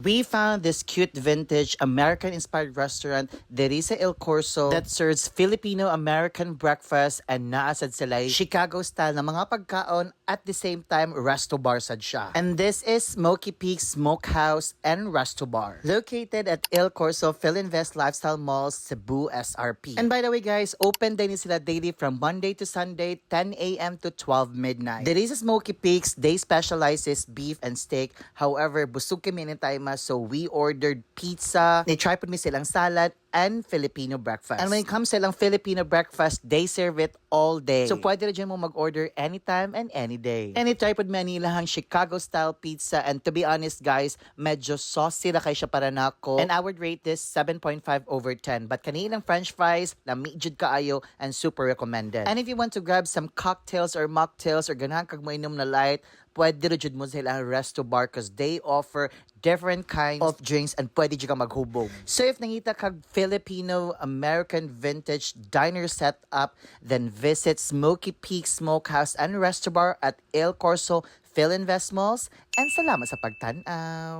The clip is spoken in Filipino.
We found this cute vintage American-inspired restaurant diri sa El Corso that serves Filipino-American breakfast and naasad sila Chicago style na mga pagkaon at the same time resto bar sad siya. And this is Smoky Peak Smokehouse and Resto Bar located at El Corso Philinvest Lifestyle Mall, Cebu, SRP. And by the way guys, open din sila daily from Monday to Sunday, 10 a.m. to 12 midnight. Diri sa Smoky Peaks, they specializes beef and steak. However, busog kami ni time so we ordered pizza. They try put me silang salad and Filipino breakfast. And when it comes silang Filipino breakfast, they serve it all day. So pwede rin dyan mo mag-order anytime and any day. And i-try put Manila hang Chicago style pizza. And to be honest guys, medyo saucy na kay siya para nako. And I would rate this 7.5 over 10. But kanilang french fries, na medyo kaayo and super recommended. And if you want to grab some cocktails or mocktails or ganahan kag mo inom na light, pwede rin mo silang resto bar because they offer different kinds of drinks and pwede dyan ka maghubog. So if nangita kag Filipino American vintage diner setup, then visit Smoky Peak Smokehouse and Resto Bar at El Corso Philinvest Malls. And salamat sa pagtanaw.